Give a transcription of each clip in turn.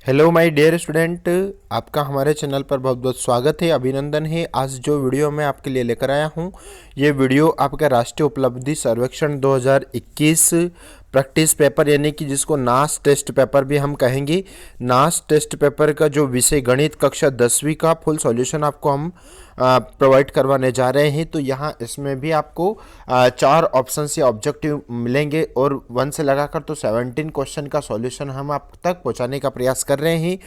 Hello my dear student, आपका हमारे channel पर बहुत बहुत स्वागत है, अभिनंदन है। आज जो वीडियो मैं आपके लिए लेकर आया हूँ, ये वीडियो आपका राष्ट्रीय उपलब्धि सर्वेक्षण 2021 प्रैक्टिस पेपर यानी कि जिसको नास टेस्ट पेपर भी हम कहेंगे। नास टेस्ट पेपर का जो विषय गणित कक्षा 10वीं का फुल सॉल्यूशन आपको हम प्रोवाइड करवाने जा रहे हैं। तो यहाँ इसमें भी आपको 4 ऑप्शन से ऑब्जेक्टिव मिलेंगे और 1 से लगाकर तो 17 क्वेश्चन का सॉल्यूशन हम आप तक पहुँचाने का प्रयास कर रहे हैं।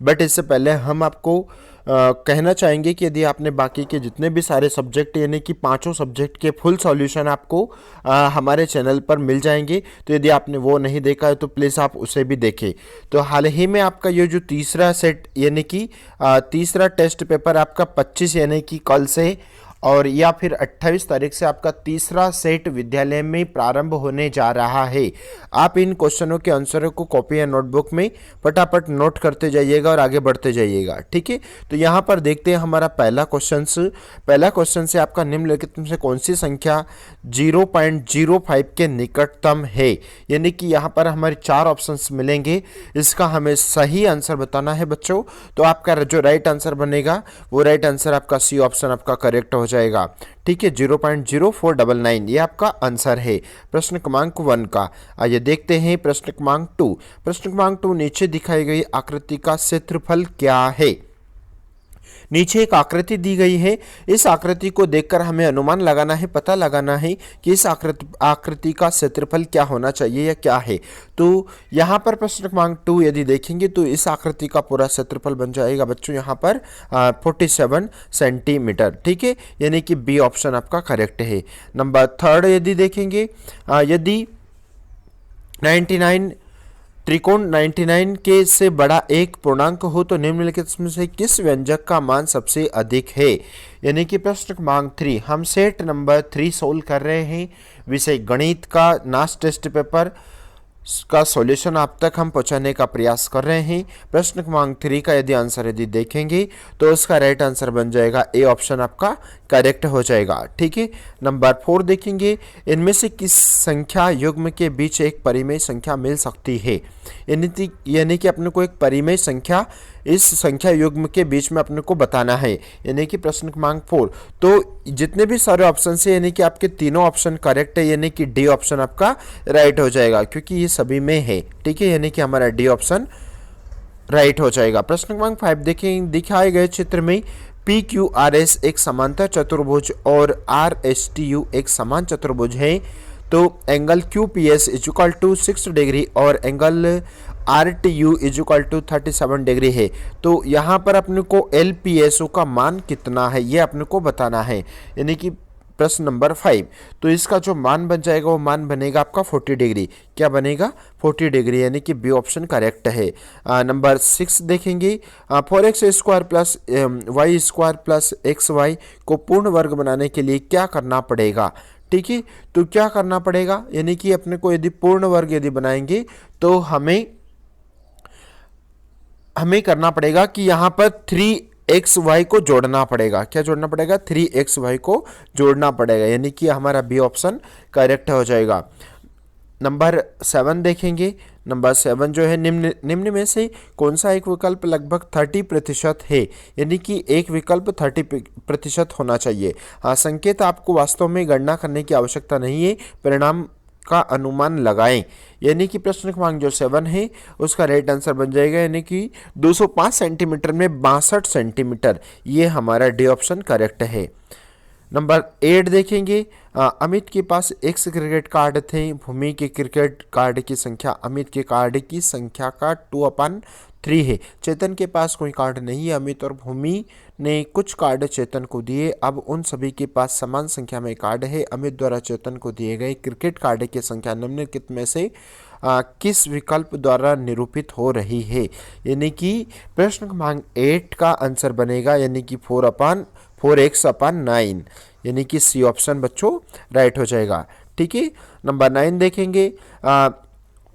बट इससे पहले हम आपको कहना चाहेंगे कि यदि आपने बाकी के जितने भी सारे सब्जेक्ट यानी कि 5 सब्जेक्ट के फुल सॉल्यूशन आपको हमारे चैनल पर मिल जाएंगे। तो यदि आपने वो नहीं देखा है तो प्लीज़ आप उसे भी देखें। तो हाल ही में आपका ये जो तीसरा सेट यानी कि तीसरा टेस्ट पेपर आपका 25 यानी कि कल से और या फिर 28 तारीख से आपका तीसरा सेट विद्यालय में प्रारंभ होने जा रहा है। आप इन क्वेश्चनों के आंसरों को कॉपी या नोटबुक में फटाफट नोट करते जाइएगा और आगे बढ़ते जाइएगा, ठीक है। तो यहाँ पर देखते हैं हमारा पहला क्वेश्चन से आपका निम्नलिखित में से कौन सी संख्या 0.05 के निकटतम है। यानी कि यहाँ पर हमारे 4 ऑप्शंस मिलेंगे, इसका हमें सही आंसर बताना है बच्चों। तो आपका जो राइट आंसर बनेगा वो राइट आंसर आपका सी ऑप्शन आपका करेक्ट हो जाएगा, ठीक है। 0.0499 ये आपका आंसर है प्रश्न क्रमांक 1 का। आइए देखते हैं प्रश्न क्रमांक 2। प्रश्न क्रमांक 2 नीचे दिखाई गई आकृति का क्षेत्रफल क्या है। नीचे एक आकृति दी गई है, इस आकृति को देखकर हमें अनुमान लगाना है, पता लगाना है कि इस आकृति का क्षेत्रफल क्या होना चाहिए या क्या है। तो यहाँ पर प्रश्न क्रमांक 2 यदि देखेंगे तो इस आकृति का पूरा क्षेत्रफल बन जाएगा बच्चों यहाँ पर 47 सेंटीमीटर, ठीक है। यानी कि बी ऑप्शन आपका करेक्ट है। नंबर 3 यदि देखेंगे, यदि 99 त्रिकोण 99 के से बड़ा एक पूर्णांक हो तो निम्नलिखित में से किस व्यंजक का मान सबसे अधिक है। यानी कि प्रश्न क्रमांक 3 हम सेट नंबर 3 सोल्व कर रहे हैं। विषय गणित का नास टेस्ट पेपर का सॉल्यूशन आप तक हम पहुंचाने का प्रयास कर रहे हैं। प्रश्न क्रमांक 3 का यदि आंसर यदि देखेंगे तो उसका राइट आंसर बन जाएगा ए ऑप्शन आपका करेक्ट हो जाएगा, ठीक है। नंबर 4 देखेंगे, इनमें से किस संख्या युग्म के बीच एक परिमेय संख्या मिल सकती है। यानी कि अपने को एक परिमेय संख्या इस संख्या युग्म के बीच में अपने को बताना है। यानी कि प्रश्न क्रमांक 4 तो जितने भी सारे ऑप्शन है यानी कि आपके तीनों ऑप्शन करेक्ट है, यानी कि डी ऑप्शन आपका राइट हो जाएगा क्योंकि ये सभी में है, ठीक है। यानी कि हमारा डी ऑप्शन राइट हो जाएगा। प्रश्न क्रमांक 5 देखें, दिखाए गए चित्र में PQRS एक समांतर चतुर्भुज और RSTU एक समान चतुर्भुज है। तो angle QPS is equal to 6 degree और angle RTU is equal to 37 degree है। तो यहाँ पर अपने को LPSO का मान कितना है ये अपने को बताना है। यानी कि प्रश्न नंबर 5 तो इसका जो मान बन जाएगा वो मान बनेगा आपका 40 डिग्री। क्या बनेगा 40 डिग्री, यानी कि बी ऑप्शन करेक्ट है। नंबर 6 देखेंगे, 4x² plus y² plus xy को पूर्ण वर्ग बनाने के लिए क्या करना पड़ेगा, ठीक है। तो क्या करना पड़ेगा, यानी कि अपने को यदि पूर्ण वर्ग यदि बनाएंगे तो हमें करना पड़ेगा कि यहाँ पर 3xy को जोड़ना पड़ेगा। क्या जोड़ना पड़ेगा, 3xy को जोड़ना पड़ेगा, यानी कि हमारा बी ऑप्शन करेक्ट हो जाएगा। नंबर 7 देखेंगे, नंबर 7 जो है निम्न में से कौन सा एक विकल्प लगभग 30% है। यानी कि एक विकल्प 30% होना चाहिए। हाँ, संकेत आपको वास्तव में गणना करने की आवश्यकता नहीं है, परिणाम का अनुमान लगाएं। यानी कि प्रश्न क्रमांक जो 7 है उसका राइट आंसर बन जाएगा, यानी कि 205 सेंटीमीटर में 62 सेंटीमीटर, ये हमारा डी ऑप्शन करेक्ट है। नंबर 8 देखेंगे, अमित के पास X क्रिकेट कार्ड थे, भूमि के क्रिकेट कार्ड की संख्या अमित के कार्ड की संख्या का 2/3 है। चेतन के पास कोई कार्ड नहीं है। अमित और भूमि ने कुछ कार्ड चेतन को दिए, अब उन सभी के पास समान संख्या में कार्ड है। अमित द्वारा चेतन को दिए गए क्रिकेट कार्ड की संख्या निम्नलिखित में से किस विकल्प द्वारा निरूपित हो रही है। यानी कि प्रश्न क्रमांक 8 का आंसर बनेगा, यानी कि 4x/9, यानी कि सी ऑप्शन बच्चों राइट हो जाएगा, ठीक है। नंबर 9 देखेंगे,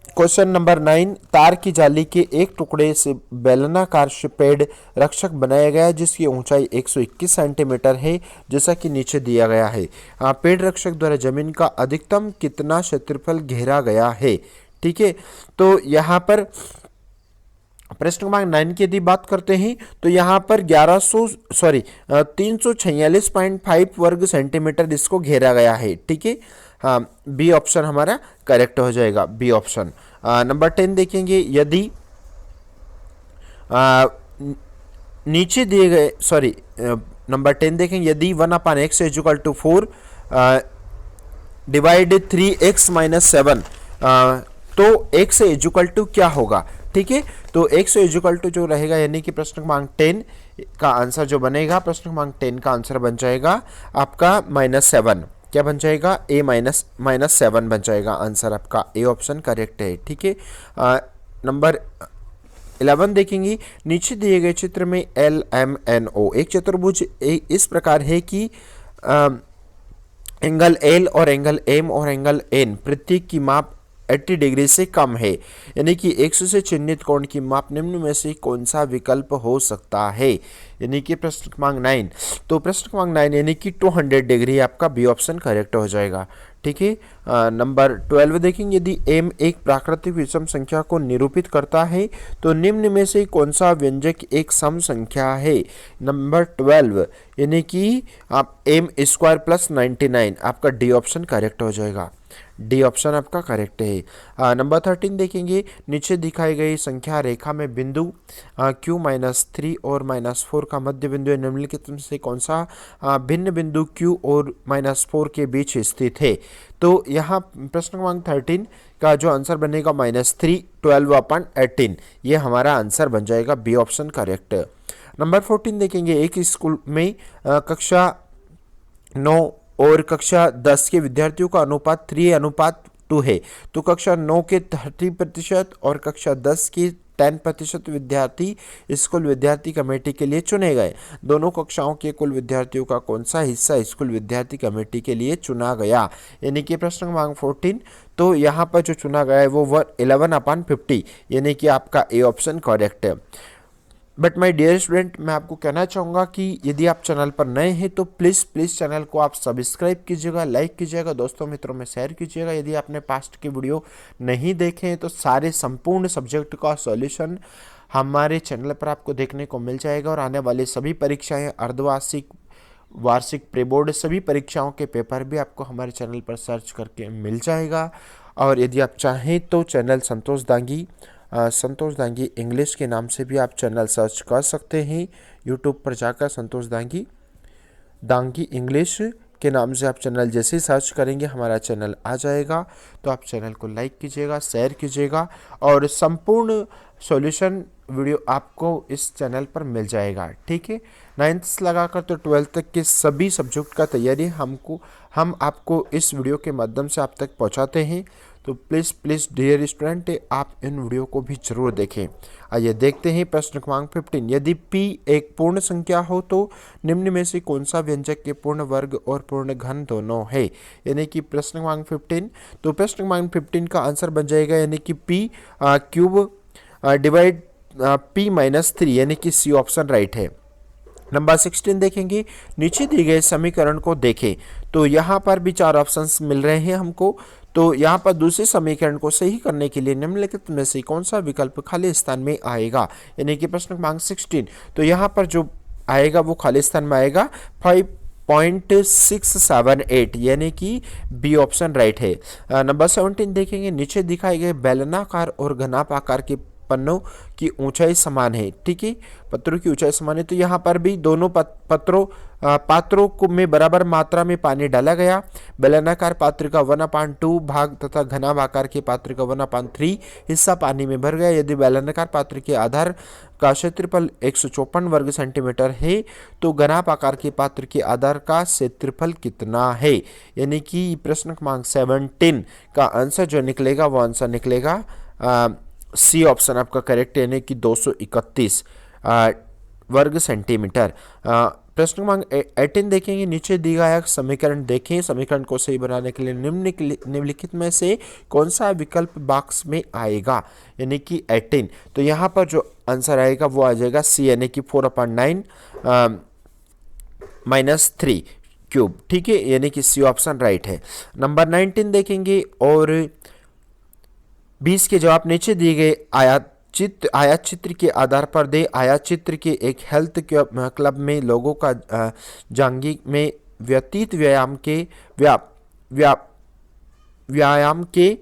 क्वेश्चन नंबर 9, तार की जाली के एक टुकड़े से बेलनाकार शेपेड रक्षक बनाया गया है जिसकी ऊंचाई 121 सेंटीमीटर है, जैसा कि नीचे दिया गया है। पेड़ रक्षक द्वारा जमीन का अधिकतम कितना क्षेत्रफल घेरा गया है, ठीक है। तो यहाँ पर प्रश्न क्रमांक 9 की यदि बात करते हैं तो यहाँ पर 346.5 वर्ग सेंटीमीटर इसको घेरा गया है। ठीक है, हाँ, बी ऑप्शन हमारा करेक्ट हो जाएगा, बी ऑप्शन। नंबर 10 देखेंगे, यदि नीचे दिए गए नंबर 10 देखेंगे, यदि 1/x equal to 4 divide 3x minus 7 तो x इक्वल टू क्या होगा। ठीक है, तो x इक्वल टू जो रहेगा यानी कि प्रश्न क्रमांक 10 का आंसर जो बनेगा, प्रश्न क्रमांक 10 का आंसर बन जाएगा आपका -7। क्या बन जाएगा, a -7 बन जाएगा आंसर आपका, ए ऑप्शन करेक्ट है। ठीक है, नंबर 11 देखेंगे, नीचे दिए गए चित्र में LMNO एक चतुर्भुज इस प्रकार है कि एंगल L और एंगल M और एंगल N प्रत्येक की माप 80 डिग्री से कम है, यानी कि 100 से चिन्हित कोण की माप निम्न में से कौन सा विकल्प हो सकता है, यानी कि प्रश्न क्रमांक 9। तो प्रश्न क्रमांक 9 यानी कि 200 डिग्री आपका बी ऑप्शन करेक्ट हो जाएगा। ठीक है, नंबर 12 देखेंगे, यदि m एक प्राकृतिक विषम संख्या को निरूपित करता है तो निम्न में से कौन सा व्यंजक एक सम संख्या है। नंबर 12 यानी कि आप m² + 99 आपका डी ऑप्शन करेक्ट हो जाएगा, डी ऑप्शन आपका करेक्ट है। नंबर 13 देखेंगे, नीचे दिखाई गई संख्या रेखा में बिंदु Q -3 और -4 का मध्य बिंदु निम्नलिखित में से कौन सा भिन्न बिंदु Q और -4 के बीच स्थित है। तो यहाँ प्रश्न क्रमांक 13 का जो आंसर बनेगा -3 12/18, ये हमारा आंसर बन जाएगा, बी ऑप्शन करेक्ट। नंबर 14 देखेंगे, एक स्कूल में कक्षा 9 और कक्षा 10 के विद्यार्थियों का अनुपात 3:2 है, तो कक्षा 9 के 30% और कक्षा 10 की 10% विद्यार्थी स्कूल विद्यार्थी कमेटी के लिए चुने गए। दोनों कक्षाओं के कुल विद्यार्थियों का कौन सा हिस्सा स्कूल विद्यार्थी कमेटी के लिए चुना गया, यानी कि प्रश्न क्रमांक 14। तो यहाँ पर जो चुना गया है वो 11/50, यानी कि आपका ए ऑप्शन करेक्ट है। बट माय डियर स्टूडेंट, मैं आपको कहना चाहूँगा कि यदि आप चैनल पर नए हैं तो प्लीज़ चैनल को आप सब्सक्राइब कीजिएगा, लाइक कीजिएगा, दोस्तों मित्रों में शेयर कीजिएगा। यदि आपने पास्ट के वीडियो नहीं देखे हैं तो सारे संपूर्ण सब्जेक्ट का सॉल्यूशन हमारे चैनल पर आपको देखने को मिल जाएगा, और आने वाली सभी परीक्षाएँ, अर्धवार्षिक, वार्षिक, प्री बोर्ड सभी परीक्षाओं के पेपर भी आपको हमारे चैनल पर सर्च करके मिल जाएगा। और यदि आप चाहें तो चैनल संतोष दांगी इंग्लिश के नाम से भी आप चैनल सर्च कर सकते हैं। यूट्यूब पर जाकर संतोष दांगी इंग्लिश के नाम से आप चैनल जैसे सर्च करेंगे हमारा चैनल आ जाएगा। तो आप चैनल को लाइक कीजिएगा, शेयर कीजिएगा, और संपूर्ण सॉल्यूशन वीडियो आपको इस चैनल पर मिल जाएगा। ठीक है, 9th से लगाकर तो 12th तक के सभी सब्जेक्ट का तैयारी हम आपको इस वीडियो के माध्यम से आप तक पहुंचाते हैं। तो प्लीज़ डियर स्टूडेंट, आप इन वीडियो को भी जरूर देखें। आइए देखते हैं प्रश्न क्रमांक 15, यदि p एक पूर्ण संख्या हो तो निम्न में से कौन सा व्यंजक के पूर्ण वर्ग और पूर्ण घन दोनों है, यानी कि प्रश्न क्रमांक 15। तो प्रश्न क्रमांक 15 का आंसर बन जाएगा यानी कि p³ डिवाइड p -3, यानी कि सी ऑप्शन राइट है। नंबर 16 देखेंगे, नीचे दिए गए समीकरण को देखें, तो यहाँ पर भी 4 ऑप्शंस मिल रहे हैं हमको। तो यहाँ पर दूसरे समीकरण को सही करने के लिए निम्नलिखित में से कौन सा विकल्प खाली स्थान में आएगा, यानी कि प्रश्न क्रमांक 16। तो यहाँ पर जो आएगा वो खाली स्थान में आएगा 5.678, यानी कि बी ऑप्शन राइट है। नंबर 17 देखेंगे, नीचे दिखाए गए बेलनाकार और घनाभ आकार के पन्नों की ऊंचाई समान है। ठीक है, पत्रों की ऊंचाई समान है, तो यहाँ पर भी दोनों पात्रों को में बराबर मात्रा में पानी डाला गया। बेलनाकार पात्र का 1/2 भाग तथा घनाभ आकार के पात्र का 1/3 हिस्सा पानी में भर गया। यदि बेलनाकार पात्र के आधार का क्षेत्रफल 154 वर्ग सेंटीमीटर है तो घनाभ आकार के पात्र के आधार का क्षेत्रफल कितना है, यानी कि प्रश्न क्रमांक 17 का आंसर जो निकलेगा वो आंसर निकलेगा सी ऑप्शन आपका करेक्ट, यानी कि 231 वर्ग सेंटीमीटर। प्रश्न क्रमांक 18 देखेंगे, नीचे दिया गया समीकरण देखें, समीकरण को सही बनाने के लिए निम्नलिखित में से कौन सा विकल्प बॉक्स में आएगा, यानी कि 18। तो यहाँ पर जो आंसर आएगा वो आ जाएगा सी, यानी कि 4/9 -3³। ठीक है, यानी कि सी ऑप्शन राइट है। नंबर 19 देखेंगे और 20 के जवाब नीचे दिए गए आयात चित्र के आधार पर दे। आयात चित्र के एक हेल्थ क्लब में लोगों का जांघी में व्यतीत व्यायाम के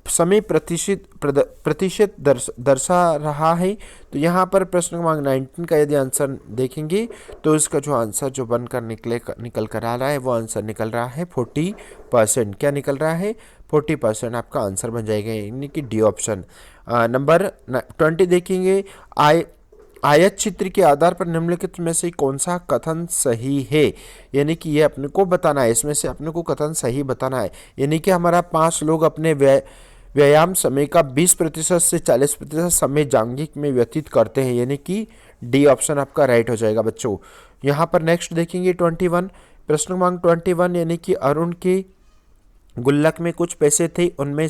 समय प्रतिशत दर्शा रहा है। तो यहाँ पर प्रश्न क्रमांक 19 का यदि आंसर देखेंगे तो इसका जो आंसर जो बनकर निकल कर आ रहा है वो आंसर निकल रहा है 40%। क्या निकल रहा है? 40% आपका आंसर बन जाएगा, यानी कि डी ऑप्शन। नंबर 20 देखेंगे। आयत चित्र के आधार पर निम्नलिखित में से कौन सा कथन सही है, यानी कि ये अपने को बताना है, इसमें से अपने को कथन सही बताना है। यानी कि हमारा 5 लोग अपने व्यायाम समय का 20% से 40% समय जांघिक में व्यतीत करते हैं, यानी कि डी ऑप्शन आपका राइट हो जाएगा बच्चों। यहाँ पर नेक्स्ट देखेंगे 21, प्रश्न क्रमांक 21, यानी कि अरुण के गुल्लक में कुछ पैसे थे, उनमें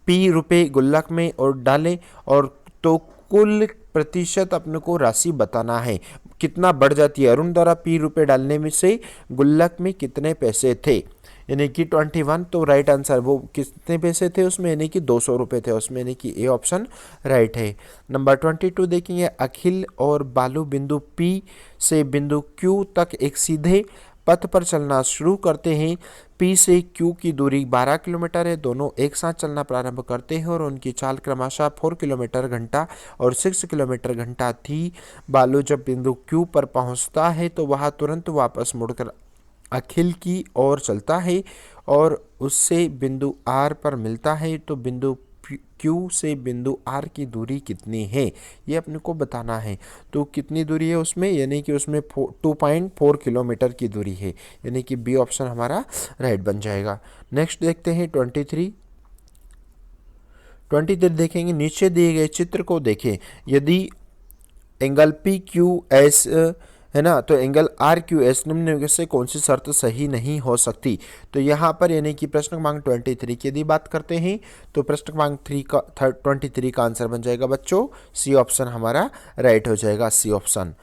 ₹P गुल्लक में और डालें, और तो कुल प्रतिशत अपने को राशि बताना है, कितना बढ़ जाती है। अरुण द्वारा ₹P डालने में से गुल्लक में कितने पैसे थे, यानी कि 21। तो राइट आंसर वो कितने पैसे थे उसमें, यानी कि ₹200 थे उसमें, यानी कि ए ऑप्शन राइट है। नंबर 22 देखेंगे। अखिल और बालू बिंदु P से बिंदु Q तक एक सीधे पथ पर चलना शुरू करते हैं। P से Q की दूरी 12 किलोमीटर है। दोनों एक साथ चलना प्रारंभ करते हैं और उनकी चाल क्रमशः 4 किलोमीटर घंटा और 6 किलोमीटर घंटा थी। बालू जब बिंदु Q पर पहुंचता है तो वह तुरंत वापस मुड़कर अखिल की ओर चलता है और उससे बिंदु R पर मिलता है। तो बिंदु Q से बिंदु R की दूरी कितनी है, ये अपने को बताना है। तो कितनी दूरी है उसमें, यानी कि उसमें 2.4 किलोमीटर की दूरी है, यानी कि बी ऑप्शन हमारा राइट बन जाएगा। नेक्स्ट देखते हैं 23 देखेंगे। नीचे दिए गए चित्र को देखें। यदि एंगल PQS है ना, तो एंगल RQS निम्न से कौन सी शर्त सही नहीं हो सकती। तो यहाँ पर यानी कि प्रश्न क्रमांक 23 की यदि बात करते हैं तो प्रश्न क्रमांक 23 का आंसर बन जाएगा बच्चों सी ऑप्शन हमारा राइट हो जाएगा, सी ऑप्शन।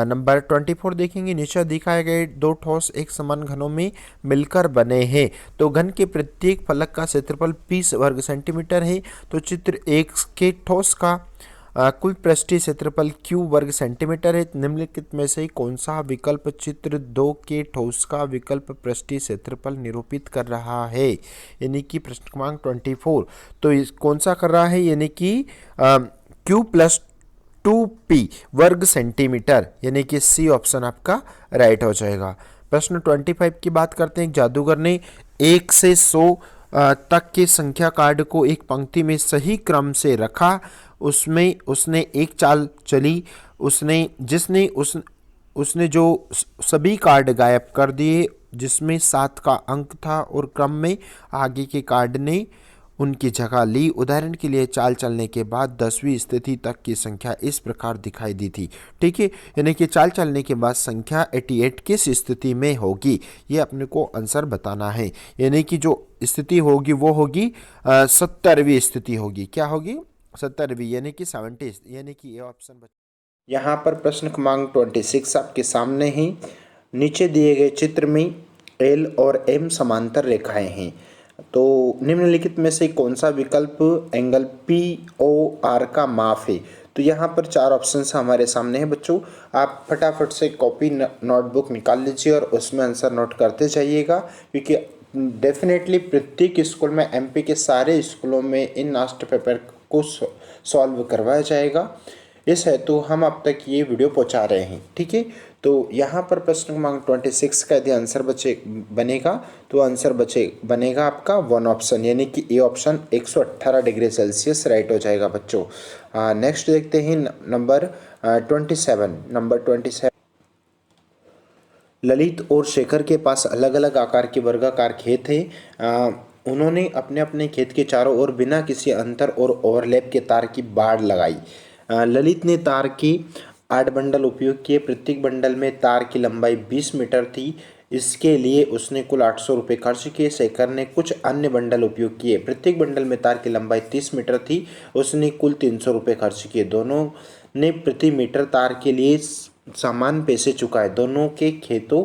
नंबर 24 देखेंगे। नीचे दिखाए गए दो ठोस एक समान घनों में मिलकर बने हैं, तो घन के प्रत्येक फलक का क्षेत्रफल 20 वर्ग सेंटीमीटर है। तो चित्र 1 के ठोस का कुल पृष्ठीय क्षेत्रफल Q वर्ग सेंटीमीटर है। निम्नलिखित में से कौन सा विकल्प चित्र 2 के ठोस का विकल्प पृष्ठीय क्षेत्रफल निरूपित कर रहा है, यानी कि प्रश्न क्रमांक 24। तो इस कौन सा कर रहा है, यानी कि Q + 2P वर्ग सेंटीमीटर, यानी कि सी ऑप्शन आपका राइट हो जाएगा। प्रश्न 25 की बात करते हैं। जादूगर ने 1 से 100 तक के संख्या कार्ड को एक पंक्ति में सही क्रम से रखा। उसमें उसने एक चाल चली, उसने जो सभी कार्ड गायब कर दिए जिसमें 7 का अंक था, और क्रम में आगे के कार्ड ने उनकी जगह ली। उदाहरण के लिए चाल चलने के बाद 10वीं स्थिति तक की संख्या इस प्रकार दिखाई दी थी। ठीक है, यानी कि चाल चलने के बाद संख्या 88 किस स्थिति में होगी, ये अपने को आंसर बताना है। यानी कि जो स्थिति होगी वो होगी 70वीं स्थिति होगी। क्या होगी? 70वीं, यानी कि 70, यानी कि ये ऑप्शन। यहाँ पर प्रश्न क्रमांक 26 आपके सामने ही। नीचे दिए गए चित्र में L और M समांतर रेखाएं हैं, तो निम्नलिखित में से कौन सा विकल्प एंगल POR का माप है। तो यहाँ पर 4 ऑप्शंस हमारे सामने हैं बच्चों। आप फटाफट से कॉपी नोटबुक निकाल लीजिए और उसमें आंसर नोट करते जाइएगा, क्योंकि डेफिनेटली प्रत्येक स्कूल में, MP के सारे स्कूलों में इन लास्ट पेपर को सॉल्व करवाया जाएगा। इस हेतु हम अब तक ये वीडियो पहुंचा रहे हैं। ठीक है, तो यहाँ पर प्रश्न क्रमांक 26 का यदि आंसर बनेगा तो आंसर बनेगा आपका 1 ऑप्शन, यानी कि A option 118 degree Celsius right हो जाएगा बच्चों। नेक्स्ट देखते हैं नंबर 27। ललित और शेखर के पास अलग अलग आकार के वर्गाकार खेत हैं। उन्होंने अपने अपने खेत के चारों ओर बिना किसी अंतर और ओवरलैप के तार की बाड़ लगाई। ललित ने तार के 8 बंडल उपयोग किए। प्रत्येक बंडल में तार की लंबाई 20 मीटर थी। इसके लिए उसने कुल 800 रुपये खर्च किए। शेखर ने कुछ अन्य बंडल उपयोग किए। प्रत्येक बंडल में तार की लंबाई 30 मीटर थी। उसने कुल 300 रुपये खर्च किए। दोनों ने प्रति मीटर तार के लिए समान पैसे चुकाए, दोनों के खेतों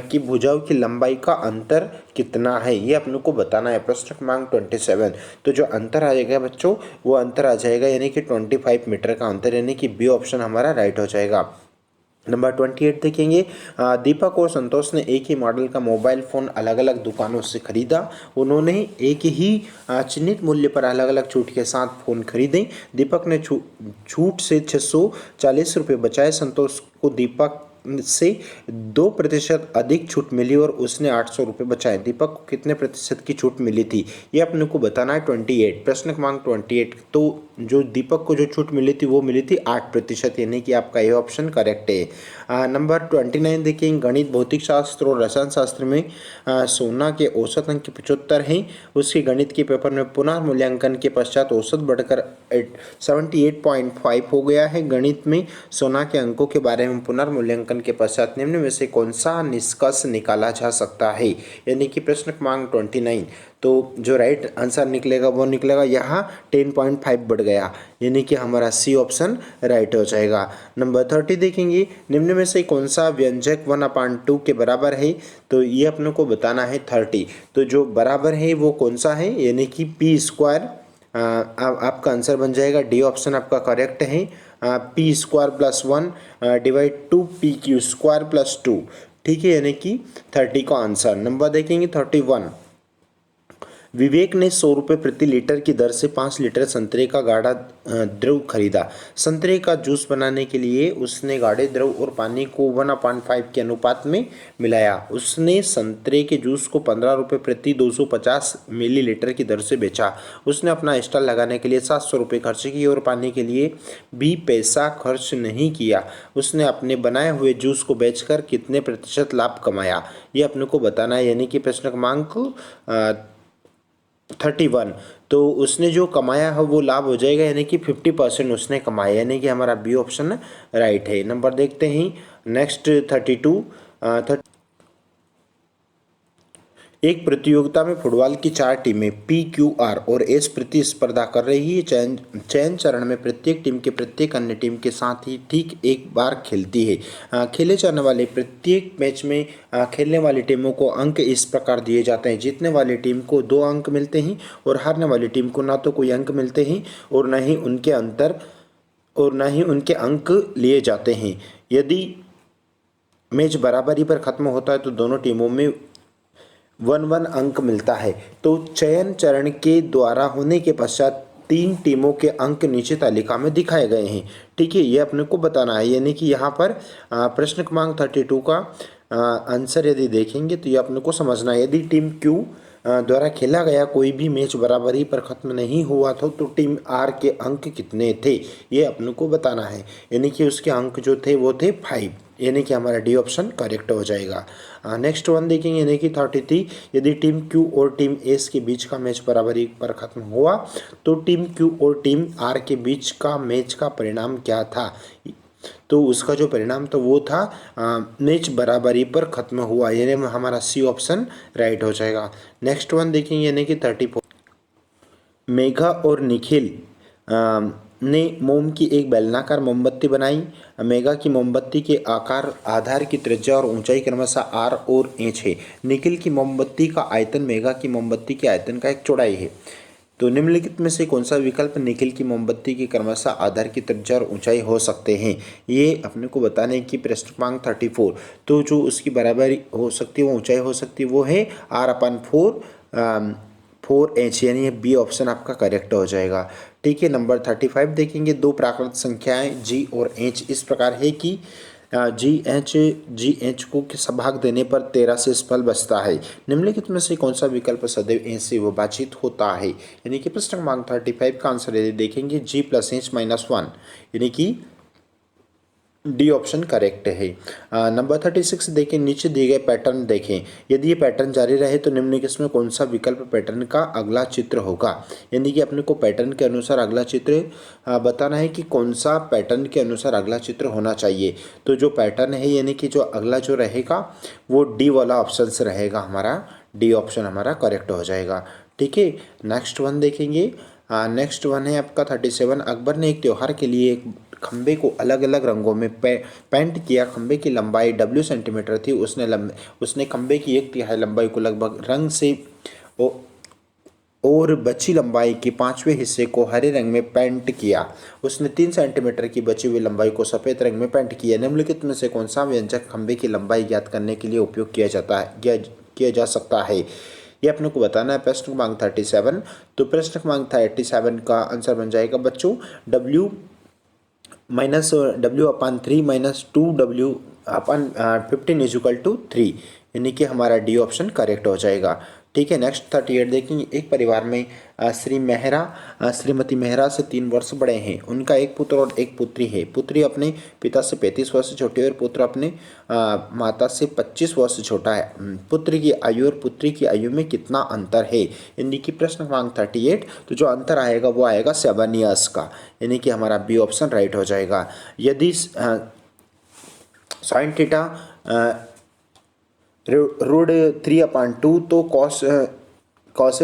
की भुजाओं की लंबाई का अंतर कितना है, ये अपने को बताना है। प्रश्न क्रमांक 27। तो जो अंतर आ जाएगा बच्चों, वो अंतर आ जाएगा यानी कि 25 मीटर का अंतर, यानी कि बी ऑप्शन हमारा राइट हो जाएगा। नंबर 28 देखेंगे। दीपक और संतोष ने एक ही मॉडल का मोबाइल फ़ोन अलग अलग दुकानों से खरीदा। उन्होंने एक ही चिन्हित मूल्य पर अलग अलग छूट के साथ फ़ोन खरीदे। दीपक ने छूट से 640 रुपये बचाए। संतोष को दीपक से 2% अधिक छूट मिली और उसने 800 रुपये बचाए। दीपक को कितने प्रतिशत की छूट मिली थी, ये अपने को बताना है। 28 प्रश्न क्रमांक 28। तो जो दीपक को जो छूट मिली थी वो मिली थी 8%, यानी कि आपका ये ऑप्शन करेक्ट है। नंबर 29 देखिए। गणित, भौतिक शास्त्र और रसायन शास्त्र में सोना के औसत अंक 75 हैं। उसके गणित के पेपर में पुनः मूल्यांकन के पश्चात औसत बढ़कर 78.5 हो गया है। गणित में सोना के अंकों के बारे में पुनर्मूल्यांकन के पश्चात निम्न में से कौन सा निष्कर्ष निकाला जा सकता है, यानी कि प्रश्न क्रमांक 29। तो जो राइट आंसर निकलेगा वो निकलेगा यहाँ 10.5 बढ़ गया, यानी कि हमारा सी ऑप्शन राइट हो जाएगा। नंबर 30 देखेंगे। निम्न में से कौन सा व्यंजक 1/2 के बराबर है, तो ये अपने को बताना है 30। तो जो बराबर है वो कौन सा है, यानी कि पी स्क्वायर। आपका आंसर बन जाएगा डी ऑप्शन आपका करेक्ट है। P square plus 1 divide 2 P Q square plus 2, ठीक है, यानी कि 30 का आंसर। नंबर देखेंगे 31। विवेक ने 100 रुपये प्रति लीटर की दर से 5 लीटर संतरे का गाढ़ा द्रव खरीदा। संतरे का जूस बनाने के लिए उसने गाढ़े द्रव और पानी को 1/5 के अनुपात में मिलाया। उसने संतरे के जूस को 15 रुपये प्रति 250 मिलीलीटर की दर से बेचा। उसने अपना स्टॉल लगाने के लिए 700 रुपये खर्च किए और पानी के लिए भी पैसा खर्च नहीं किया। उसने अपने बनाए हुए जूस को बेचकर कितने प्रतिशत लाभ कमाया, ये अपने को बताना है, यानी कि प्रश्न क्रमांक 31। तो उसने जो कमाया है वो लाभ हो जाएगा, यानी कि 50% उसने कमाया, यानी कि हमारा बी ऑप्शन राइट है। नंबर देखते हैं नेक्स्ट 32। एक प्रतियोगिता में फुटबॉल की 4 टीमें पी, क्यू, आर और एस प्रतिस्पर्धा कर रही है। चयन चरण में प्रत्येक टीम के प्रत्येक अन्य टीम के साथ ही ठीक एक बार खेलती है। खेले जाने वाले प्रत्येक मैच में खेलने वाली टीमों को अंक इस प्रकार दिए जाते हैं। जीतने वाली टीम को 2 अंक मिलते हैं और हारने वाली टीम को ना तो कोई अंक मिलते हैं और न ही उनके अंक लिए जाते हैं। यदि मैच बराबरी पर खत्म होता है तो दोनों टीमों में 1-1 अंक मिलता है। तो चयन चरण के द्वारा होने के पश्चात 3 टीमों के अंक नीचे तालिका में दिखाए गए हैं, ठीक है, ये अपने को बताना है। यानी कि यहाँ पर प्रश्न क्रमांक 32 का आंसर यदि देखेंगे तो ये अपने को समझना है। यदि टीम क्यू द्वारा खेला गया कोई भी मैच बराबरी पर खत्म नहीं हुआ था तो टीम आर के अंक कितने थे, ये अपने को बताना है, यानी कि उसके अंक जो थे वो थे 5, यानी कि हमारा डी ऑप्शन करेक्ट हो जाएगा। नेक्स्ट वन देखेंगे, यानी कि 33। यदि टीम क्यू और टीम एस के बीच का मैच बराबरी पर खत्म हुआ तो टीम क्यू और टीम आर के बीच का मैच का परिणाम क्या था, तो उसका जो परिणाम तो वो था मैच बराबरी पर खत्म हुआ, यानी हमारा सी ऑप्शन राइट हो जाएगा। नेक्स्ट वन देखेंगे, यानी कि 34। मेघा और निखिल ने मोम की एक बेलनाकार मोमबत्ती बनाई। मेघा की मोमबत्ती के आकार, आधार की त्रिज्या और ऊंचाई क्रमशः आर और एच है। निखिल की मोमबत्ती का आयतन मेघा की मोमबत्ती के आयतन का एक चौड़ाई है। तो निम्नलिखित में से कौन सा विकल्प निखिल की मोमबत्ती की क्रमशः आधार की त्रिज्या और ऊंचाई हो सकते हैं, ये अपने को बताने की प्रश्न क्रमांक 34। तो जो उसकी बराबरी हो सकती है, वो ऊंचाई हो सकती है, वो है R/4 यानी बी ऑप्शन आपका करेक्ट हो जाएगा। ठीक है, नंबर 35 देखेंगे। 2 प्राकृत संख्याएं जी और एच इस प्रकार है कि जी एच को भाग देने पर 13 से फल बचता है। निम्नलिखित में से कौन सा विकल्प सदैव एच से विभाजित होता है, यानी कि प्रश्न क्रमांक 35 का आंसर यदि देखेंगे जी प्लस एच माइनस 1, यानी कि डी ऑप्शन करेक्ट है। नंबर 36 देखें, नीचे दिए गए पैटर्न देखें। यदि ये पैटर्न जारी रहे तो निम्नलिखित में कौन सा विकल्प पैटर्न का अगला चित्र होगा, यानी कि अपने को पैटर्न के अनुसार अगला चित्र बताना है कि कौन सा पैटर्न के अनुसार अगला चित्र होना चाहिए। तो जो पैटर्न है, यानी कि जो अगला जो रहेगा वो डी वाला ऑप्शन से रहेगा, हमारा डी ऑप्शन हमारा करेक्ट हो जाएगा। ठीक है, नेक्स्ट वन देखेंगे। नेक्स्ट वन है आपका 37। अकबर ने एक त्यौहार के लिए एक खंबे को अलग अलग रंगों में पेंट किया। खंबे की लंबाई w सेंटीमीटर थी। उसने खंबे की 1/3 लंबाई को लगभग रंग से और बची लंबाई के 5वें हिस्से को हरे रंग में पेंट किया। उसने 3 सेंटीमीटर की बची हुई लंबाई को सफ़ेद रंग में पेंट किया। निम्नलिखित में से कौन सा व्यंजक खंबे की लंबाई ज्ञात करने के लिए उपयोग किया जा सकता है, ये अपने को बताना है। प्रश्न क्रमांक 37। तो प्रश्न क्रमांक 37 का आंसर बन जाएगा बच्चों w minus w/3 minus 2w/15 equal to 3, यानी कि हमारा डी ऑप्शन करेक्ट हो जाएगा। ठीक है, नेक्स्ट 38 देखेंगे। एक परिवार में श्रीमती मेहरा से 3 वर्ष बड़े हैं। उनका एक पुत्र और एक पुत्री है। पुत्री अपने पिता से 35 वर्ष छोटी है और पुत्र अपने माता से 25 वर्ष छोटा है। पुत्र की आयु और पुत्री की आयु में कितना अंतर है, यानी कि प्रश्न क्रमांक 38। तो जो अंतर आएगा वो आएगा 7 ईयर्स का, यानी कि हमारा बी ऑप्शन राइट हो जाएगा। यदि साइन थीटा रूट 3/2 तो cos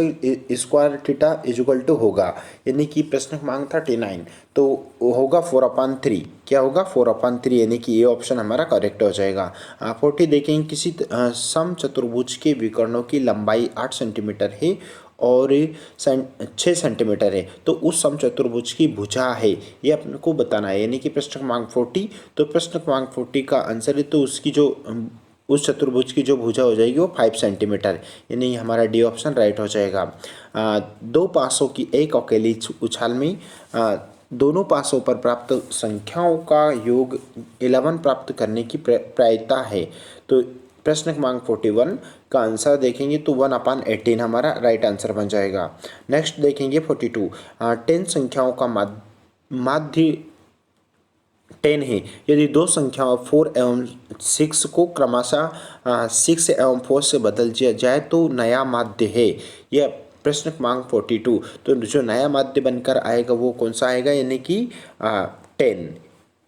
square theta equal to होगा, यानी कि प्रश्न क्रमांक 39 तो होगा 4/3। क्या होगा 4/3, यानी कि ये ऑप्शन हमारा करेक्ट हो जाएगा। 40 देखेंगे। किसी समचतुर्भुज के विकर्णों की लंबाई 8 सेंटीमीटर है और 6 सेंटीमीटर है, तो उस समचतुर्भुज की भुजा है, ये अपने को बताना है, यानी कि प्रश्न क्रमांक 40। तो प्रश्न क्रमांक 40 का आंसर है तो उसकी जो उस चतुर्भुज की जो भुजा हो जाएगी वो 5 सेंटीमीटर, यानी हमारा डी ऑप्शन राइट हो जाएगा। 2 पासों की एक अकेली उछाल में दोनों पासों पर प्राप्त संख्याओं का योग 11 प्राप्त करने की प्रायिकता है। तो प्रश्न क्रमांक 41 का आंसर देखेंगे तो 1/18 हमारा राइट आंसर बन जाएगा। नेक्स्ट देखेंगे 42। 10 संख्याओं का माध्य 10 है। यदि दो संख्याओं 4 एवं 6 को क्रमशः 6 एवं 4 से बदल दिया जाए तो नया माध्य है। यह प्रश्न क्रमांक 42। तो जो नया माध्य बनकर आएगा वो कौन सा आएगा, यानी कि 10,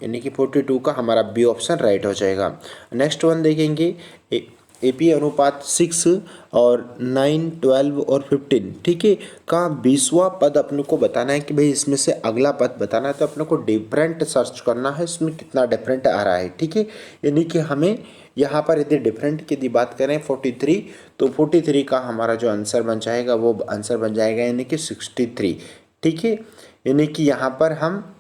यानी कि 42 का हमारा बी ऑप्शन राइट हो जाएगा। नेक्स्ट वन देखेंगे। एपी अनुपात 6 और 9, 12 और 15, ठीक है, का 20वां पद अपने को बताना है कि भाई इसमें से अगला पद बताना है, तो अपने को डिफरेंट सर्च करना है इसमें कितना डिफरेंट आ रहा है। ठीक है, यानी कि हमें यहाँ पर यदि डिफरेंट की बात करें 43, तो 43 का हमारा जो आंसर बन जाएगा वो आंसर बन जाएगा यानी कि 63। ठीक है, यानी कि यहाँ पर हम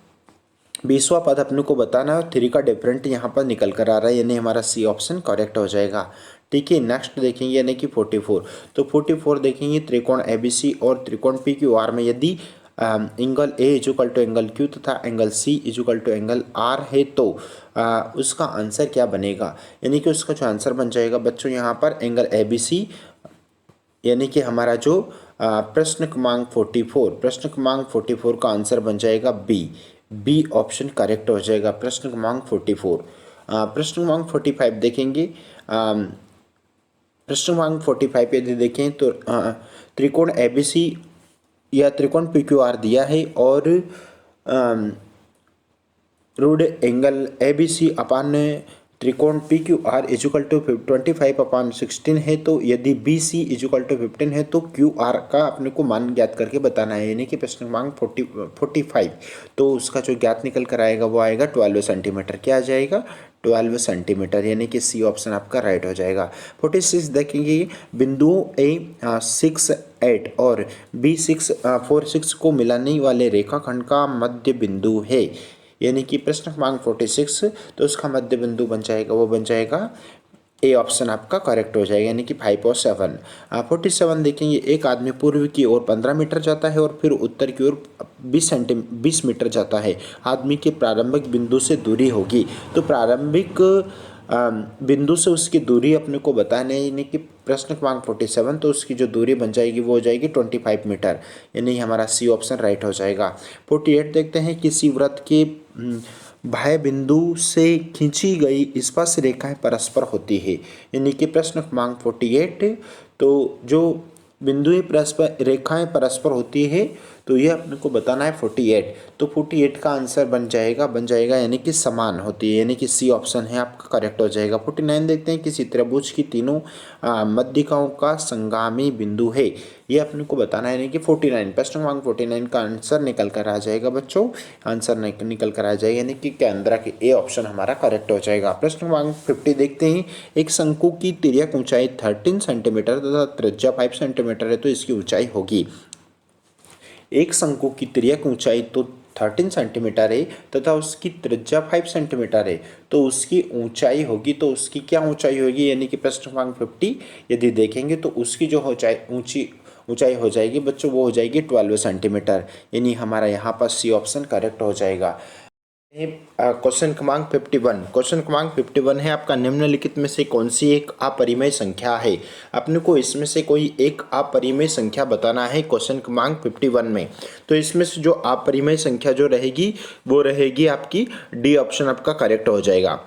20वां पद अपने को बताना है, 3 का डिफरेंट यहाँ पर निकल कर आ रहा है, यानी हमारा सी ऑप्शन करेक्ट हो जाएगा। ठीक है, नेक्स्ट देखेंगे यानी कि 44। तो 44 देखेंगे। त्रिकोण एबीसी और त्रिकोण पी क्यू आर में यदि angle A is equal to angle Q तथा angle C is equal to angle R है तो उसका आंसर क्या बनेगा, यानी कि उसका जो आंसर बन जाएगा बच्चों यहाँ पर एंगल एबीसी, यानी कि हमारा जो प्रश्न क्रमांक 44 का आंसर बन जाएगा बी ऑप्शन करेक्ट हो जाएगा। प्रश्न क्रमांक 44। प्रश्न क्रमांक 45 देखेंगे। प्रश्न क्रमांक 45 यदि देखें तो त्रिकोण एबीसी या त्रिकोण पीक्यूआर दिया है और रूट एंगल एबीसी अपान त्रिकोण P Q R equal to 25/16 है, तो यदि बी सी इजुकल टू 15 है तो क्यू आर का अपने को मान ज्ञात करके बताना है, यानी कि प्रश्न क्रमांक 45। तो उसका जो ज्ञात निकल कर आएगा वो आएगा 12 सेंटीमीटर। क्या आ जाएगा 12 सेंटीमीटर, यानी कि सी ऑप्शन आपका राइट हो जाएगा। 46 देखेंगे। बिंदुओं A 6, 8 और B 6, 4, 6 को मिलाने वाले रेखाखंड का मध्य बिंदु है, यानी कि प्रश्न क्रमांक 46। तो उसका मध्य बिंदु बन जाएगा वो बन जाएगा ए ऑप्शन आपका करेक्ट हो जाएगा, यानी कि 5 और 7। 47 देखेंगे। एक आदमी पूर्व की ओर 15 मीटर जाता है और फिर उत्तर की ओर 20 मीटर जाता है। आदमी के प्रारंभिक बिंदु से दूरी होगी, तो प्रारंभिक बिंदु से उसकी दूरी अपने को बताना है, यानी कि प्रश्न क्रमांक 47। तो उसकी जो दूरी बन जाएगी वो हो जाएगी 25 मीटर, यानी हमारा सी ऑप्शन राइट हो जाएगा। 48 देखते हैं। किसी वृत्त के बाह्य बिंदु से खींची गई स्पर्श रेखाएं परस्पर होती है, यानी कि प्रश्न क्रमांक 48। तो जो बिंदु परस्पर रेखाएं परस्पर होती है तो ये अपने को बताना है 48। तो 48 का आंसर बन जाएगा यानी कि समान होती है, यानी कि सी ऑप्शन है आपका करेक्ट हो जाएगा। 49 देखते हैं, किसी त्रिभुज की तीनों मध्यिकाओं का संगामी बिंदु है, ये अपने को बताना है, यानी कि 49। प्रश्न क्रमांक 49 का आंसर निकल कर आ जाएगा बच्चों, आंसर निकल कर आ जाएगा, यानी कि केंद्र के ए ऑप्शन हमारा करेक्ट हो जाएगा। प्रश्न क्रमांक 50 देखते हैं, एक शंकु की तिर्यक ऊंचाई 13 सेंटीमीटर तथा त्रिज्या 5 सेंटीमीटर है, तो इसकी ऊंचाई होगी। एक शंकु की तिर्यक ऊंचाई तो 13 सेंटीमीटर है तथा उसकी त्रिज्या 5 सेंटीमीटर है, तो उसकी ऊंचाई होगी, तो उसकी क्या ऊंचाई होगी, यानी कि प्रश्न क्रमांक 50 यदि देखेंगे तो उसकी जो ऊंचाई हो जाएगी बच्चों, वो हो जाएगी 12 सेंटीमीटर, यानी हमारा यहाँ पर सी ऑप्शन करेक्ट हो जाएगा। क्वेश्चन क्रमांक 51 है आपका, निम्नलिखित में से कौन सी एक अपरिमेय संख्या है। अपने को इसमें से कोई एक अपरिमेय संख्या बताना है क्वेश्चन क्रमांक 51 में। तो इसमें से जो अपरिमेय संख्या जो रहेगी वो रहेगी आपकी डी ऑप्शन आपका करेक्ट हो जाएगा।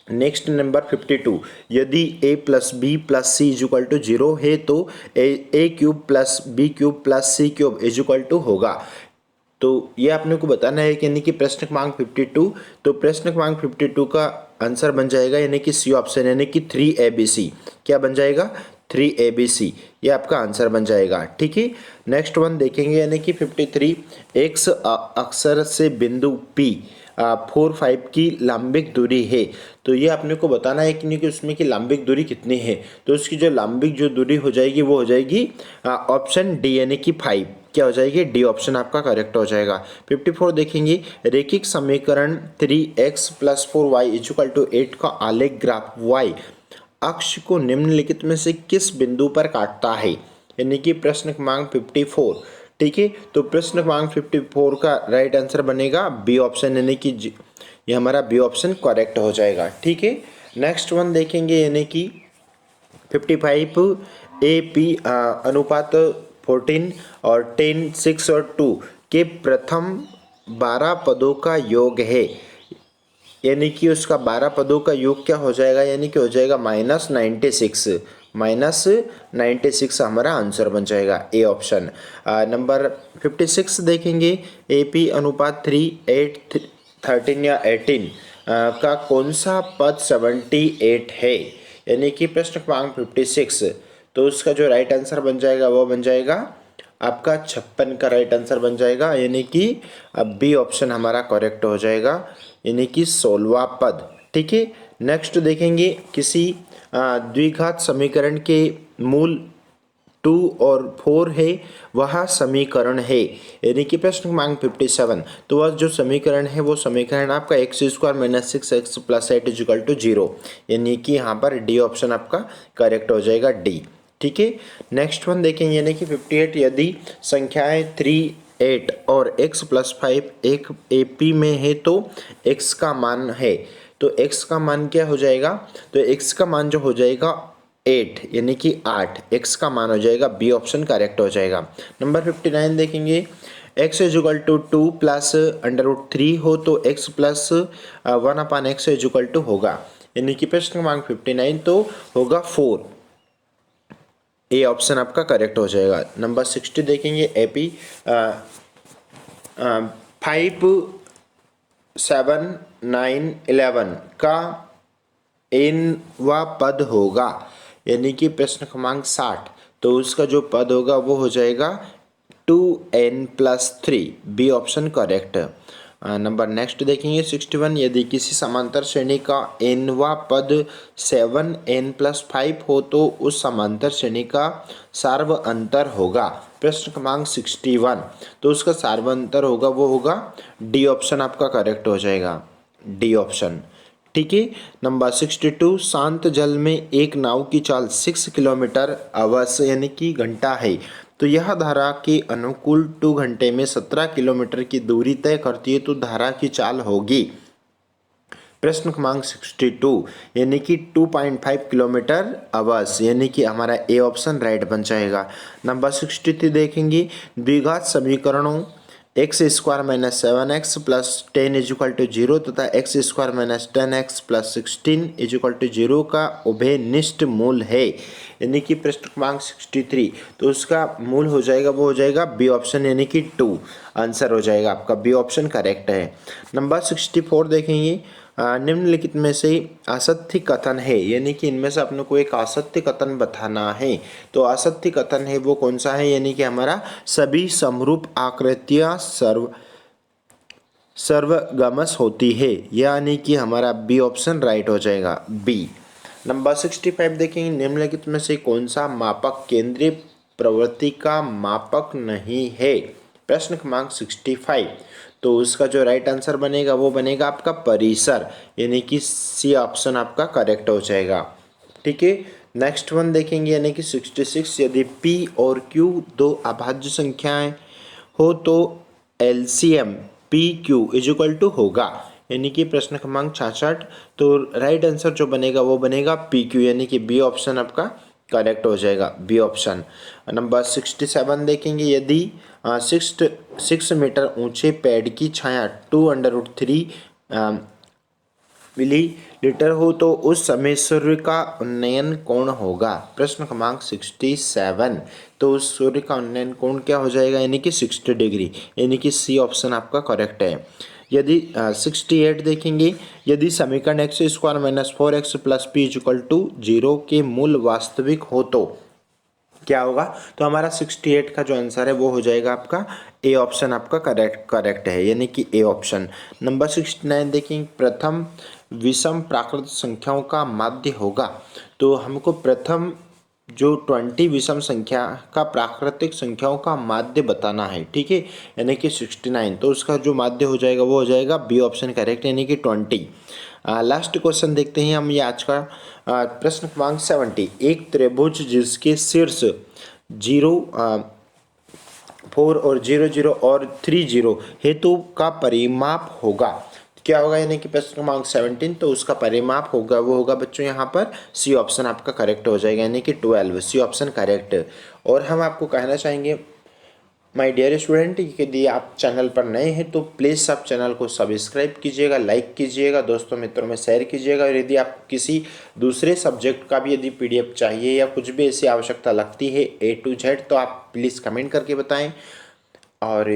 नेक्स्ट नंबर 52, यदि a plus B plus C is equal to 0 है तो A cube plus B cube plus C cube is equal to होगा। तो ये आपने को बताना है कि यानी कि प्रश्न क्रमांक 52, तो प्रश्न क्रमांक 52 का आंसर बन जाएगा यानी कि सी ऑप्शन, यानी कि 3ABC। क्या बन जाएगा, 3ABC, ये आपका आंसर बन जाएगा। ठीक है, नेक्स्ट वन देखेंगे, यानी कि 53, एक्स अक्षर से बिंदु P 4-5 की लंबिक दूरी है, तो ये आपने को बताना है कि नहीं कि उसमें की लंबिक दूरी कितनी है। तो उसकी जो लंबिक जो दूरी हो जाएगी वो हो जाएगी ऑप्शन डी, यानी कि 5। क्या हो जाएगी, डी ऑप्शन आपका करेक्ट हो जाएगा। 54 देखेंगे, रेखिक समीकरण 3x + 4y = 8 का आलेख ग्राफ y अक्ष को निम्नलिखित में से किस बिंदु पर काटता है, यानी कि प्रश्न क्रमांक 54। ठीक है, तो प्रश्न क्रमांक 54 का राइट आंसर बनेगा बी ऑप्शन, यानी कि ये हमारा बी ऑप्शन करेक्ट हो जाएगा। ठीक है, नेक्स्ट वन देखेंगे, यानी कि 55, AP अनुपात 14 और 10, 6 और 2 के प्रथम 12 पदों का योग है, यानी कि उसका 12 पदों का योग क्या हो जाएगा, यानी कि हो जाएगा -96 हमारा आंसर बन जाएगा, ए ऑप्शन। नंबर 56 देखेंगे, AP अनुपात 3, 8, 13 या 18 का कौन सा पद 78 है, यानी कि प्रश्न क्रमांक 56। तो उसका जो राइट आंसर बन जाएगा वो बन जाएगा आपका 56 का राइट आंसर बन जाएगा, यानी कि अब बी ऑप्शन हमारा करेक्ट हो जाएगा, यानी कि 16वां पद। ठीक है, नेक्स्ट देखेंगे, किसी द्विघात समीकरण के मूल 2 और 4 है वह समीकरण है, यानी कि प्रश्न क्रमांक 57। तो वह जो समीकरण है वो समीकरण आपका x² - 6x + 8 = 0, यानी कि यहाँ पर डी ऑप्शन आपका करेक्ट हो जाएगा, डी। ठीक है, नेक्स्ट वन देखेंगे, यानी कि 58, यदि संख्याएं 3, 8 और x + 5 एक AP में है तो x का मान है, तो x का मान क्या हो जाएगा, तो x का मान जो हो जाएगा 8, यानी कि 8 x का मान हो जाएगा, बी ऑप्शन करेक्ट हो जाएगा। नंबर 59 देखेंगे, x = 2 + √3 हो तो x + 1/x होगा, यानी कि प्रश्न क्रमांक 59 तो होगा 4, ए ऑप्शन आपका करेक्ट हो जाएगा। नंबर 60 देखेंगे, AP 5, 7, 9, 11 का n वां पद होगा, यानी कि प्रश्न क्रमांक 60, तो उसका जो पद होगा वो हो जाएगा 2n + 3, B option correct. Number next देखेंगे 61, यदि किसी समांतर श्रेणी का n वां पद 7n + 5 हो तो उस समांतर श्रेणी का सार्वअंतर होगा, प्रश्न क्रमांक 61। तो उसका सार्वअंतर होगा वो होगा डी ऑप्शन आपका करेक्ट हो जाएगा, डी ऑप्शन। ठीक है, नंबर 62, शांत जल में एक नाव की चाल 6 किलोमीटर अवर्स यानी कि घंटा है, तो यह धारा के अनुकूल 2 घंटे में 17 किलोमीटर की दूरी तय करती है, तो धारा की चाल होगी, प्रश्न क्रमांक 62, यानी कि 2.5 किलोमीटर अवर्स, यानी कि हमारा ए ऑप्शन राइट बन जाएगा। नंबर 63 देखेंगे, द्विघात समीकरणों x square minus 7x plus 10 equal to 0 तथा x square minus 10x plus 16 equal to 0 का उभयनिष्ठ मूल है, यानी कि प्रश्न क्रमांक 63। तो उसका मूल हो जाएगा, वो हो जाएगा बी ऑप्शन यानी कि 2 आंसर हो जाएगा आपका, बी ऑप्शन करेक्ट है। नंबर 64 देखेंगे, निम्नलिखित में से असत्य कथन है, यानी कि इनमें से अपने को एक असत्य कथन बताना है। तो असत्य कथन है वो कौन सा है, यानी कि हमारा सभी समरूप आकृतियां सर्वगमस होती है, यानी कि हमारा बी ऑप्शन राइट हो जाएगा, बी। नंबर 65 देखेंगे, निम्नलिखित में से कौन सा मापक केंद्रीय प्रवृत्ति का मापक नहीं है, प्रश्न क्रमांक 65। तो उसका जो राइट आंसर बनेगा वो बनेगा आपका परिसर, यानी कि सी ऑप्शन आपका करेक्ट हो जाएगा। ठीक है, नेक्स्ट वन देखेंगे, यानी कि 66, यदि P और Q दो अभाज्य संख्याएं हो तो LCM P Q equal to होगा, यानी कि प्रश्न क्रमांक 66। तो राइट आंसर जो बनेगा वो बनेगा पी क्यू, यानी कि बी ऑप्शन आपका करेक्ट हो जाएगा, बी ऑप्शन। नंबर 67 देखेंगे, यदि 6 मीटर ऊंचे पेड़ की छाया 2√3 मिलीलीटर हो तो उस समय सूर्य का उन्नयन कोण होगा, प्रश्न क्रमांक 67। तो उस सूर्य का उन्नयन कोण क्या हो जाएगा, यानी कि 60 डिग्री, यानी कि सी ऑप्शन आपका करेक्ट है। यदि 68 देखेंगे, यदि समीकरण x square minus 4x plus P equal to 0 के मूल वास्तविक हो तो क्या होगा, तो हमारा 68 का जो आंसर है वो हो जाएगा आपका ए ऑप्शन आपका करेक्ट है, यानी कि ए ऑप्शन। नंबर 69 देखेंगे, प्रथम विषम प्राकृत संख्याओं का माध्य होगा। तो हमको प्रथम जो 20 विषम संख्या का प्राकृतिक संख्याओं का माध्य बताना है, ठीक है, यानी कि 69। तो उसका जो माध्य हो जाएगा वो हो जाएगा बी ऑप्शन करेक्ट, यानी कि 20। लास्ट क्वेश्चन देखते हैं हम, ये आज का प्रश्न क्रमांक 70। एक त्रिभुज जिसके शीर्ष 4 और 0 और 30 हेतु का परिमाप होगा, क्या होगा, यानी कि प्रश्न क्रमांक 17। तो उसका परिमाप होगा, वो होगा बच्चों यहाँ पर सी ऑप्शन आपका करेक्ट हो जाएगा, यानी कि 12, सी ऑप्शन करेक्ट। और हम आपको कहना चाहेंगे माय डियर स्टूडेंट, यदि आप चैनल पर नए हैं तो प्लीज़ आप चैनल को सब्सक्राइब कीजिएगा, लाइक कीजिएगा, दोस्तों मित्रों में शेयर कीजिएगा। और यदि आप किसी दूसरे सब्जेक्ट का भी यदि पीडीएफ चाहिए या कुछ भी ऐसी आवश्यकता लगती है A to Z, तो आप प्लीज़ कमेंट करके बताएं। और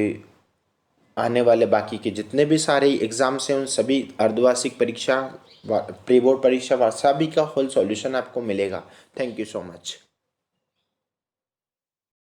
आने वाले बाकी के जितने भी सारे एग्ज़ाम्स हैं उन सभी अर्धवार्षिक परीक्षा, प्री बोर्ड परीक्षा, सभी का होल सॉल्यूशन आपको मिलेगा। Thank you so much.